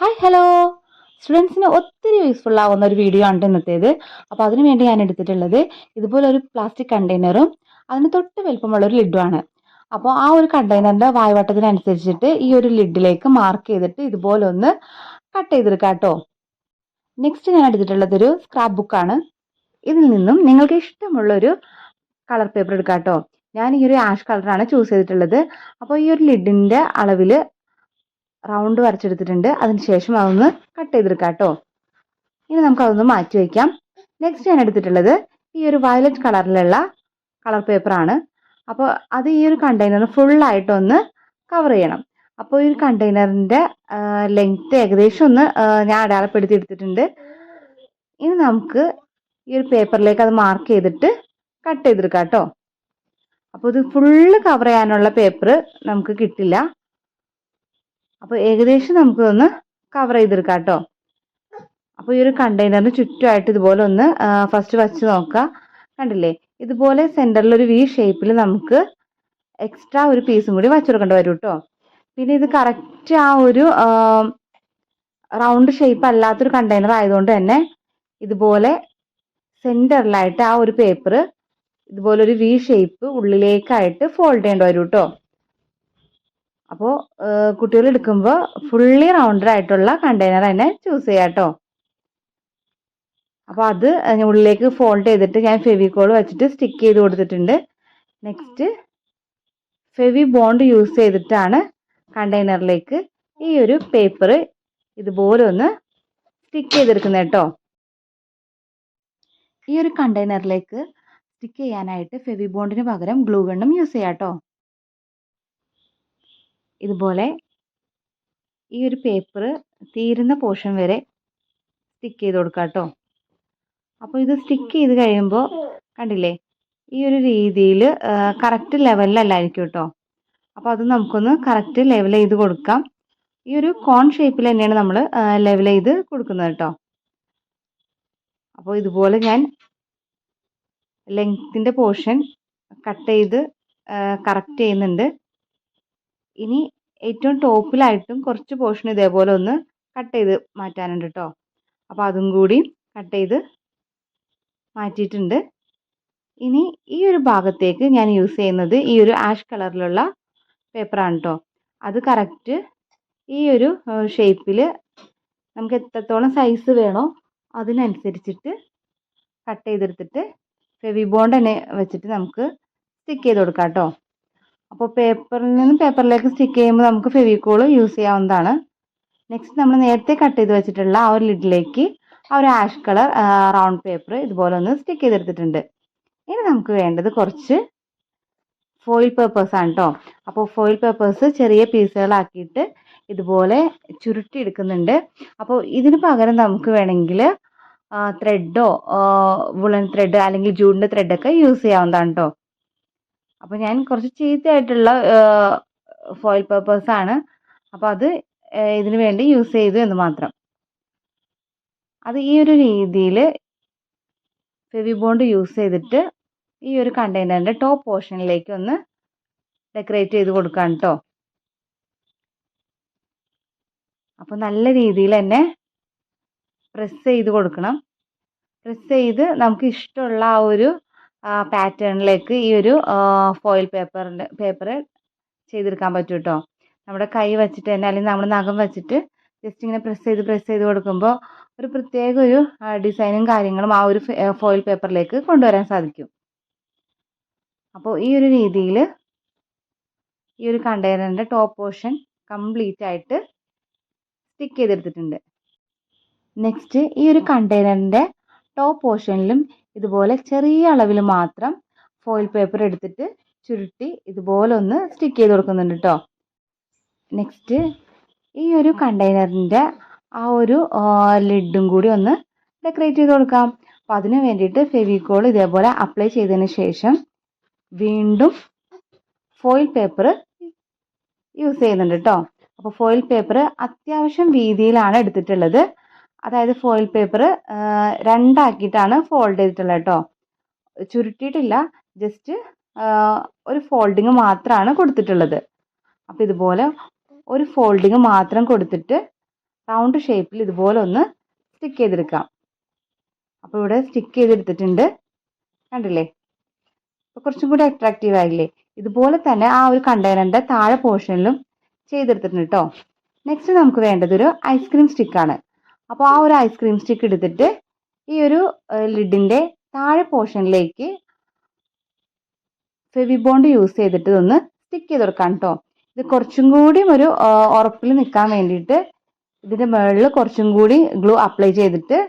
Hi hello സ്റ്റുഡൻസിന് ഒത്തിരി useful ആവുന്ന ഒരു വീഡിയോ ആണ് ഇന്നത്തേത്. അപ്പോൾ അതിനു വേണ്ടി ഞാൻ എടുത്തിട്ടുള്ളത് ഇതുപോലെ ഒരു പ്ലാസ്റ്റിക് കണ്ടെയ്നറും അതിന് തൊട്ട് വലിപ്പമുള്ള ഒരു ലിഡുമാണ്. അപ്പോൾ ആ ഒരു കണ്ടെയ്നറിന്റെ വായ്വട്ടത്തിനനുസരിച്ചിട്ട് ഈ ഒരു ലിഡിലേക്ക് മാർക്ക് ചെയ്തിട്ട് ഇതുപോലെ ഒന്ന് കട്ട് ചെയ്തെടുക്കാം കേട്ടോ. നെക്സ്റ്റ് ഞാൻ എടുത്തിട്ടുള്ളത് ഒരു സ്ക്രാപ്പ് ബുക്കാണ്. ഇതിൽ നിന്നും നിങ്ങൾക്ക് ഇഷ്ടമുള്ള ഒരു കളർ പേപ്പർ എടുക്കാം കേട്ടോ. ഞാൻ ഈ ഒരു ആഷ് കളറാണ് ചൂസ് ചെയ്തിട്ടുള്ളത്. അപ്പോൾ ഈ ഒരു ലിഡിന്റെ അളവിൽ റൗണ്ട് വരച്ചെടുത്തിട്ടുണ്ട്. അതിനുശേഷം അതൊന്ന് കട്ട് ചെയ്തെടുക്കാം കേട്ടോ. ഇനി നമുക്ക് അതൊന്ന് മാറ്റി വയ്ക്കാം. നെക്സ്റ്റ് ഞാൻ എടുത്തിട്ടുള്ളത് ഈ ഒരു വയലറ്റ് കളറിലുള്ള കളർ പേപ്പർ ആണ്. അപ്പോൾ അത് ഈ ഒരു കണ്ടെയ്നർ ഫുള്ളായിട്ടൊന്ന് കവർ ചെയ്യണം. അപ്പോൾ ഈ ഒരു കണ്ടെയ്നറിന്റെ ലെങ്ത് ഏകദേശം ഒന്ന് ഞാൻ അടയാളപ്പെടുത്തി എടുത്തിട്ടുണ്ട്. ഇനി നമുക്ക് ഈ ഒരു പേപ്പറിലേക്ക് അത് മാർക്ക് ചെയ്തിട്ട് കട്ട് ചെയ്തെടുക്കാം കേട്ടോ. അപ്പോൾ ഇത് ഫുള്ള് കവർ ചെയ്യാനുള്ള പേപ്പർ നമുക്ക് കിട്ടില്ല. അപ്പോൾ ഏകദേശം നമുക്കൊന്ന് കവർ ചെയ്തെടുക്കാം കേട്ടോ. അപ്പോൾ ഈ ഒരു കണ്ടെയ്നറിന് ചുറ്റുമായിട്ട് ഇതുപോലെ ഒന്ന് ഫസ്റ്റ് വച്ച് നോക്കുക. കണ്ടില്ലേ, ഇതുപോലെ സെൻറ്ററിൽ ഒരു വി ഷേപ്പിൽ നമുക്ക് എക്സ്ട്രാ ഒരു പീസും കൂടി വച്ചു കൊടുക്കേണ്ടി വരും കേട്ടോ. പിന്നെ ഇത് കറക്റ്റ് ആ ഒരു റൗണ്ട് ഷേപ്പ് അല്ലാത്തൊരു കണ്ടെയ്നർ ആയതുകൊണ്ട് തന്നെ ഇതുപോലെ സെൻറ്ററിലായിട്ട് ആ ഒരു പേപ്പർ ഇതുപോലെ ഒരു വി ഷേപ്പ് ഉള്ളിലേക്കായിട്ട് ഫോൾഡ് ചെയ്യേണ്ടി വരും കേട്ടോ. അപ്പോൾ കുട്ടികൾ എടുക്കുമ്പോൾ ഫുള്ളി റൗണ്ടഡ് ആയിട്ടുള്ള കണ്ടെയ്നർ തന്നെ ചൂസ് ചെയ്യാം കേട്ടോ. അപ്പോൾ അത് ഉള്ളിലേക്ക് ഫോൾഡ് ചെയ്തിട്ട് ഞാൻ ഫെവിക്കോൾ വെച്ചിട്ട് സ്റ്റിക്ക് ചെയ്ത് കൊടുത്തിട്ടുണ്ട്. നെക്സ്റ്റ് ഫെവി ബോണ്ട് യൂസ് ചെയ്തിട്ടാണ് കണ്ടെയ്നറിലേക്ക് ഈ ഒരു പേപ്പർ ഇതുപോലെ ഒന്ന് സ്റ്റിക്ക് ചെയ്തെടുക്കുന്നത് കേട്ടോ. ഈ ഒരു കണ്ടെയ്നറിലേക്ക് സ്റ്റിക്ക് ചെയ്യാനായിട്ട് ഫെവി ബോണ്ടിന് പകരം ഗ്ലൂ ഗണ്ണും യൂസ് ചെയ്യാം കേട്ടോ. ഇതുപോലെ ഈ ഒരു പേപ്പർ തീരുന്ന പോർഷൻ വരെ സ്റ്റിക്ക് ചെയ്ത് കൊടുക്കാം കേട്ടോ. അപ്പോൾ ഇത് സ്റ്റിക്ക് ചെയ്ത് കഴിയുമ്പോൾ കണ്ടില്ലേ, ഈ ഒരു രീതിയിൽ കറക്റ്റ് ലെവലിലല്ലായിരിക്കും കേട്ടോ. അപ്പോൾ അത് നമുക്കൊന്ന് കറക്റ്റ് ലെവൽ ചെയ്ത് കൊടുക്കാം. ഈ ഒരു കോൺ ഷേപ്പിൽ തന്നെയാണ് നമ്മൾ ലെവൽ ചെയ്ത് കൊടുക്കുന്നത് കേട്ടോ. അപ്പോൾ ഇതുപോലെ ഞാൻ ലെങ്ത്തിൻ്റെ പോർഷൻ കട്ട് ചെയ്ത് കറക്റ്റ് ചെയ്യുന്നുണ്ട്. ഇനി ഏറ്റവും ടോപ്പിലായിട്ടും കുറച്ച് പോർഷൻ ഇതേപോലെ ഒന്ന് കട്ട് ചെയ്ത് മാറ്റാനുണ്ട് കേട്ടോ. അപ്പോൾ അതും കൂടി കട്ട് ചെയ്ത് മാറ്റിയിട്ടുണ്ട്. ഇനി ഈ ഒരു ഭാഗത്തേക്ക് ഞാൻ യൂസ് ചെയ്യുന്നത് ഈ ഒരു ആഷ് കളറിലുള്ള പേപ്പറാണ് കേട്ടോ. അത് കറക്റ്റ് ഈ ഒരു ഷേപ്പിൽ നമുക്ക് എത്രത്തോളം സൈസ് വേണോ അതിനനുസരിച്ചിട്ട് കട്ട് ചെയ്തെടുത്തിട്ട് ഫെവി ബോണ്ട് തന്നെ വെച്ചിട്ട് നമുക്ക് സ്റ്റിക്ക് ചെയ്ത് കൊടുക്കാം കേട്ടോ. അപ്പോൾ പേപ്പറിൽ നിന്നും പേപ്പറിലേക്ക് സ്റ്റിക്ക് ചെയ്യുമ്പോൾ നമുക്ക് ഫെവിക്കോൾ യൂസ് ചെയ്യാവുന്നതാണ്. നെക്സ്റ്റ് നമ്മൾ നേരത്തെ കട്ട് ചെയ്ത് വെച്ചിട്ടുള്ള ആ ഒരു ലിഡിലേക്ക് ആ ഒരു ആഷ് കളർ റൗണ്ട് പേപ്പർ ഇതുപോലെ ഒന്ന് സ്റ്റിക്ക് ചെയ്തെടുത്തിട്ടുണ്ട്. ഇനി നമുക്ക് വേണ്ടത് കുറച്ച് ഫോയിൽ പേപ്പേഴ്സ് ആണ് കേട്ടോ. അപ്പോൾ ഫോയിൽ പേപ്പേഴ്സ് ചെറിയ പീസുകളാക്കിയിട്ട് ഇതുപോലെ ചുരുട്ടി എടുക്കുന്നുണ്ട്. അപ്പോൾ ഇതിന് പകരം നമുക്ക് വേണമെങ്കിൽ ത്രെഡോ വുളൻ ത്രെഡ് അല്ലെങ്കിൽ ജൂട്ടിൻ്റെ ത്രെഡൊക്കെ യൂസ് ചെയ്യാവുന്നതാണ് കേട്ടോ. അപ്പോൾ ഞാൻ കുറച്ച് ചീത്തയായിട്ടുള്ള ഫോയിൽ പേപ്പേഴ്സാണ്, അപ്പോൾ അത് ഇതിനു വേണ്ടി യൂസ് ചെയ്തു എന്ന് മാത്രം. അത് ഈ ഒരു രീതിയിൽ ഫെവി ബോണ്ട് യൂസ് ചെയ്തിട്ട് ഈ ഒരു കണ്ടെയ്നറിൻ്റെ ടോപ്പ് പോർഷനിലേക്ക് ഒന്ന് ഡെക്കറേറ്റ് ചെയ്ത് കൊടുക്കാം കേട്ടോ. അപ്പോൾ നല്ല രീതിയിൽ തന്നെ പ്രസ് ചെയ്ത് കൊടുക്കണം. പ്രസ് ചെയ്ത് നമുക്ക് ഇഷ്ടമുള്ള ആ ഒരു പാറ്റേണിലേക്ക് ഈ ഒരു ഫോയിൽ പേപ്പർ ചെയ്തെടുക്കാൻ പറ്റും കേട്ടോ. നമ്മുടെ കൈ വെച്ചിട്ട് തന്നെ അല്ലെങ്കിൽ നമ്മുടെ നഖം വെച്ചിട്ട് ജസ്റ്റ് ഇങ്ങനെ പ്രസ് ചെയ്ത് കൊടുക്കുമ്പോൾ ഒരു പ്രത്യേക ഒരു ഡിസൈനും കാര്യങ്ങളും ആ ഒരു ഫോയിൽ പേപ്പറിലേക്ക് കൊണ്ടുവരാൻ സാധിക്കും. അപ്പോൾ ഈ ഒരു രീതിയിൽ ഈ ഒരു കണ്ടെയ്നറിൻ്റെ ടോപ്പ് പോർഷൻ കംപ്ലീറ്റ് ആയിട്ട് സ്റ്റിക്ക് ചെയ്തെടുത്തിട്ടുണ്ട്. നെക്സ്റ്റ് ഈ ഒരു കണ്ടെയ്നറിൻ്റെ ടോപ്പ് പോർഷനിലും ഇതുപോലെ ചെറിയ അളവിൽ മാത്രം ഫോയിൽ പേപ്പർ എടുത്തിട്ട് ചുരുട്ടി ഇതുപോലെ ഒന്ന് സ്റ്റിക്ക് ചെയ്ത് കൊടുക്കുന്നുണ്ട് കേട്ടോ. നെക്സ്റ്റ് ഈ ഒരു കണ്ടെയ്നറിൻ്റെ ആ ഒരു ലിഡും കൂടി ഒന്ന് ഡെക്കറേറ്റ് ചെയ്ത് കൊടുക്കാം. അപ്പോൾ അതിന് വേണ്ടിയിട്ട് ഫെവിക്കോൾ ഇതേപോലെ അപ്ലൈ ചെയ്തതിന് ശേഷം വീണ്ടും ഫോയിൽ പേപ്പർ യൂസ് ചെയ്യുന്നുണ്ട് കേട്ടോ. അപ്പോൾ ഫോയിൽ പേപ്പർ അത്യാവശ്യം വീതിയിലാണ് എടുത്തിട്ടുള്ളത്. അതായത് ഫോയിൽ പേപ്പർ രണ്ടാക്കിയിട്ടാണ് ഫോൾഡ് ചെയ്തിട്ടുള്ളത് കേട്ടോ. ചുരുട്ടിയിട്ടില്ല, ജസ്റ്റ് ഒരു ഫോൾഡിങ് മാത്രമാണ് കൊടുത്തിട്ടുള്ളത്. അപ്പോൾ ഇതുപോലെ ഒരു ഫോൾഡിങ് മാത്രം കൊടുത്തിട്ട് റൗണ്ട് ഷേപ്പിൽ ഇതുപോലെ ഒന്ന് സ്റ്റിക്ക് ചെയ്തെടുക്കാം. അപ്പോൾ ഇവിടെ സ്റ്റിക്ക് ചെയ്തെടുത്തിട്ടുണ്ട്, കണ്ടില്ലേ? അപ്പോൾ കുറച്ചും കൂടി അട്രാക്റ്റീവ് ആയില്ലേ? ഇതുപോലെ തന്നെ ആ ഒരു കണ്ടെയ്നറിൻ്റെ താഴെ പോർഷനിലും ചെയ്തെടുത്തിട്ടുണ്ട് കേട്ടോ. നെക്സ്റ്റ് നമുക്ക് വേണ്ടത് ഒരു ഐസ്ക്രീം സ്റ്റിക്കാണ്. അപ്പോൾ ആ ഒരു ഐസ്ക്രീം സ്റ്റിക്ക് എടുത്തിട്ട് ഈ ഒരു ലിഡിൻ്റെ താഴെ പോർഷനിലേക്ക് ഫെവിബോണ്ട് യൂസ് ചെയ്തിട്ട് ഒന്ന് സ്റ്റിക്ക് ചെയ്ത് കൊടുക്കാം കേട്ടോ. ഇത് കുറച്ചും കൂടി ഒരു ഉറപ്പിൽ നിൽക്കാൻ വേണ്ടിയിട്ട് ഇതിൻ്റെ മുകളിൽ കുറച്ചും കൂടി ഗ്ലൂ അപ്ലൈ ചെയ്തിട്ട്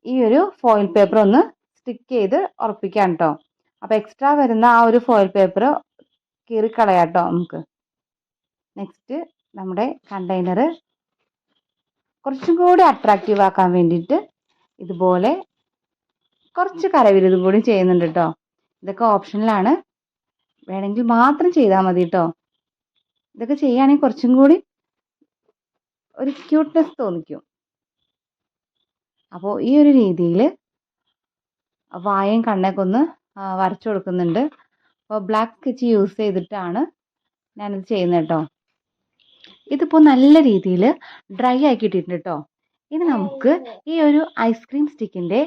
ഈ ഒരു ഫോയിൽ പേപ്പർ ഒന്ന് സ്റ്റിക്ക് ചെയ്ത് ഉറപ്പിക്കാം കേട്ടോ. അപ്പോൾ എക്സ്ട്രാ വരുന്ന ആ ഒരു ഫോയിൽ പേപ്പർ കീറിക്കളയാം കേട്ടോ നമുക്ക്. നെക്സ്റ്റ് നമ്മുടെ കണ്ടെയ്നർ കുറച്ചും കൂടി അട്രാക്റ്റീവ് ആക്കാൻ വേണ്ടിയിട്ട് ഇതുപോലെ കുറച്ച് കരവിരുതും കൂടി ചെയ്യുന്നുണ്ട് കേട്ടോ. ഇതൊക്കെ ഓപ്ഷനിലാണ്, വേണമെങ്കിൽ മാത്രം ചെയ്താൽ മതി കേട്ടോ. ഇതൊക്കെ ചെയ്യുകയാണെങ്കിൽ കുറച്ചും കൂടി ഒരു ക്യൂട്ട്നെസ് തോന്നിക്കും. അപ്പോൾ ഈ ഒരു രീതിയിൽ വായയും കണ്ണൊക്കെ ഒന്ന് വരച്ചു കൊടുക്കുന്നുണ്ട്. അപ്പോൾ ബ്ലാക്ക് സ്കെച്ച് യൂസ് ചെയ്തിട്ടാണ് ഞാനിത് ചെയ്യുന്നത് കേട്ടോ. ഇതിപ്പോൾ നല്ല രീതിയിൽ ഡ്രൈ ആക്കി ഇട്ടിട്ടുണ്ട് കേട്ടോ. ഇനി നമുക്ക് ഈ ഒരു ഐസ്ക്രീം സ്റ്റിക്കിൻ്റെ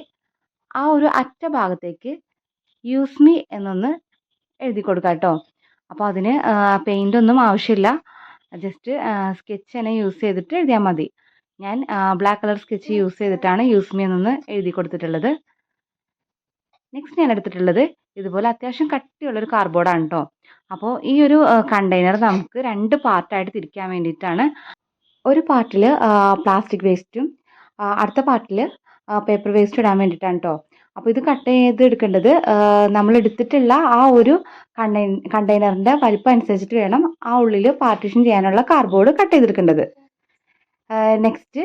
ആ ഒരു അറ്റ ഭാഗത്തേക്ക് യൂസ് മീ എന്നൊന്ന് എഴുതി കൊടുക്കാം കേട്ടോ. അപ്പോൾ അതിന് പെയിൻ്റ് ഒന്നും ആവശ്യമില്ല, ജസ്റ്റ് സ്കെച്ച് തന്നെ യൂസ് ചെയ്തിട്ട് എഴുതിയാൽ മതി. ഞാൻ ബ്ലാക്ക് കളർ സ്കെച്ച് യൂസ് ചെയ്തിട്ടാണ് യൂസ് മീ എന്നൊന്ന് എഴുതി കൊടുത്തിട്ടുള്ളത്. നെക്സ്റ്റ് ഞാൻ എടുത്തിട്ടുള്ളത് ഇതുപോലെ അത്യാവശ്യം കട്ടിയുള്ളൊരു കാർഡ്ബോർഡാണ് കേട്ടോ. അപ്പോൾ ഈ ഒരു കണ്ടെയ്നർ നമുക്ക് 2 പാർട്ടായിട്ട് തിരിക്കാൻ വേണ്ടിയിട്ടാണ്. ഒരു പാർട്ടിൽ പ്ലാസ്റ്റിക് വേസ്റ്റും അടുത്ത പാർട്ടിൽ പേപ്പർ വേസ്റ്റ് ഇടാൻ വേണ്ടിയിട്ടാണ് കേട്ടോ. അപ്പോൾ ഇത് കട്ട് ചെയ്ത് എടുക്കേണ്ടത് നമ്മൾ എടുത്തിട്ടുള്ള ആ ഒരു കണ്ടെയ്നറിൻ്റെ വലിപ്പം അനുസരിച്ചിട്ട് വേണം ആ ഉള്ളിൽ പാർട്ടീഷൻ ചെയ്യാനുള്ള കാർഡ്ബോർഡ് കട്ട് ചെയ്തെടുക്കേണ്ടത്. നെക്സ്റ്റ്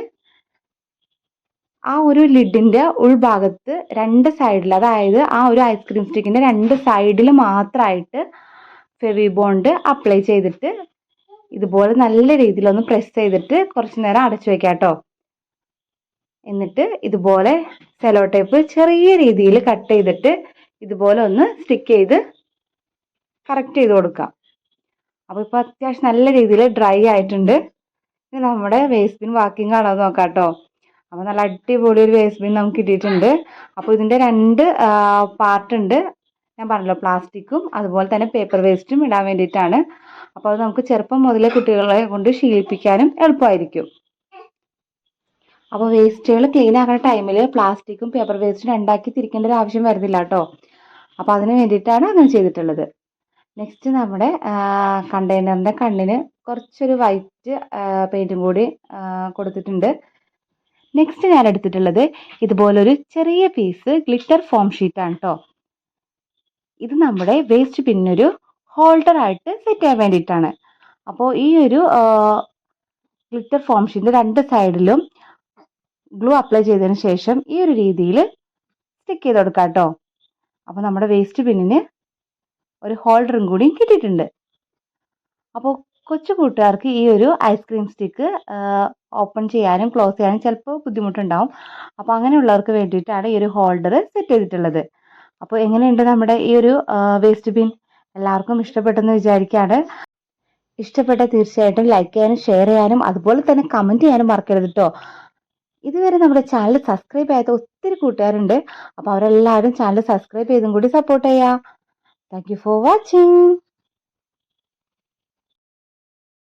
ആ ഒരു ലിഡിൻ്റെ ഉൾഭാഗത്ത് 2 സൈഡിൽ, അതായത് ആ ഒരു ഐസ്ക്രീം സ്റ്റിക്കിൻ്റെ 2 സൈഡിൽ മാത്രമായിട്ട് ഫെവിബോണ്ട് അപ്ലൈ ചെയ്തിട്ട് ഇതുപോലെ നല്ല രീതിയിലൊന്ന് പ്രസ് ചെയ്തിട്ട് കുറച്ച് നേരം അടച്ചു വെക്കാം കേട്ടോ. എന്നിട്ട് ഇതുപോലെ സെലോ ടേപ്പ് ചെറിയ രീതിയിൽ കട്ട് ചെയ്തിട്ട് ഇതുപോലെ ഒന്ന് സ്റ്റിക്ക് ചെയ്ത് കറക്റ്റ് ചെയ്ത് കൊടുക്കാം. അപ്പോൾ ഇപ്പോൾ അത്യാവശ്യം നല്ല രീതിയിൽ ഡ്രൈ ആയിട്ടുണ്ട്. ഇനി നമ്മുടെ വേസ്റ്റ് ബിൻ വർക്കിംഗ് ആണോ എന്ന് നോക്കാം കേട്ടോ. അപ്പോൾ നല്ല അടിപൊളി ഒരു വേസ്റ്റ് ബിൻ നമുക്ക് കിട്ടിയിട്ടുണ്ട്. അപ്പോൾ ഇതിൻ്റെ 2 പാർട്ട് ഉണ്ട്. ഞാൻ പറഞ്ഞല്ലോ, പ്ലാസ്റ്റിക്കും അതുപോലെ തന്നെ പേപ്പർ വേസ്റ്റും ഇടാൻ വേണ്ടിയിട്ടാണ്. അപ്പോൾ അത് നമുക്ക് ചെറുപ്പം മുതലേ കുട്ടികളെ കൊണ്ട് ശീലിപ്പിക്കാനും എളുപ്പമായിരിക്കും. അപ്പോൾ വേസ്റ്റുകൾ ക്ലീൻ ആക്കുന്ന ടൈമിൽ പ്ലാസ്റ്റിക്കും പേപ്പർ വേസ്റ്റും 2ആക്കി തിരിക്കേണ്ട ഒരു ആവശ്യം വരുന്നില്ല കേട്ടോ. അപ്പോൾ അതിന് വേണ്ടിയിട്ടാണ് അങ്ങനെ ചെയ്തിട്ടുള്ളത്. നെക്സ്റ്റ് നമ്മുടെ കണ്ടെയ്നറിൻ്റെ കണ്ണിന് കുറച്ചൊരു വൈറ്റ് പെയിൻറ്റും കൂടി കൊടുത്തിട്ടുണ്ട്. നെക്സ്റ്റ് ഞാൻ എടുത്തിട്ടുള്ളത് ഇതുപോലൊരു ചെറിയ പീസ് ഗ്ലിറ്റർ ഫോം ഷീറ്റാണ് കേട്ടോ. ഇത് നമ്മുടെ വേസ്റ്റ് ബിന്നൊരു ഹോൾഡർ ആയിട്ട് സെറ്റ് ചെയ്യാൻ വേണ്ടിയിട്ടാണ്. അപ്പോൾ ഈ ഒരു ഗ്ലിറ്റർ ഫോം ഷീറ്റിൻ്റെ 2 സൈഡിലും ഗ്ലൂ അപ്ലൈ ചെയ്തതിന് ശേഷം ഈ ഒരു രീതിയിൽ സ്റ്റിക്ക് ചെയ്ത് കൊടുക്കാം കേട്ടോ. അപ്പോൾ നമ്മുടെ വേസ്റ്റ് ബിന്നിന് ഒരു ഹോൾഡറും കൂടി കിട്ടിയിട്ടുണ്ട്. അപ്പോൾ കൊച്ചു കൂട്ടുകാർക്ക് ഈ ഒരു ഐസ്ക്രീം സ്റ്റിക്ക് ഓപ്പൺ ചെയ്യാനും ക്ലോസ് ചെയ്യാനും ചിലപ്പോൾ ബുദ്ധിമുട്ടുണ്ടാവും. അപ്പോൾ അങ്ങനെയുള്ളവർക്ക് വേണ്ടിയിട്ടാണ് ഈ ഒരു ഹോൾഡർ സെറ്റ് ചെയ്തിട്ടുള്ളത്. അപ്പോൾ എങ്ങനെയുണ്ട് നമ്മുടെ ഈ ഒരു വേസ്റ്റ് ബിൻ? എല്ലാവർക്കും ഇഷ്ടപ്പെട്ടെന്ന് വിചാരിക്കുകയാണ്. ഇഷ്ടപ്പെട്ട തീർച്ചയായിട്ടും ലൈക്ക് ചെയ്യാനും ഷെയർ ചെയ്യാനും അതുപോലെ തന്നെ കമൻറ്റ് ചെയ്യാനും മറക്കരുത് കേട്ടോ. ഇതുവരെ നമ്മുടെ ചാനൽ സബ്സ്ക്രൈബ് ചെയ്യാത്ത ഒത്തിരി കൂട്ടുകാരുണ്ട്. അപ്പോൾ അവരെല്ലാവരും ചാനൽ സബ്സ്ക്രൈബ് ചെയ്തും കൂടി സപ്പോർട്ട് ചെയ്യുക. Thank you for watching.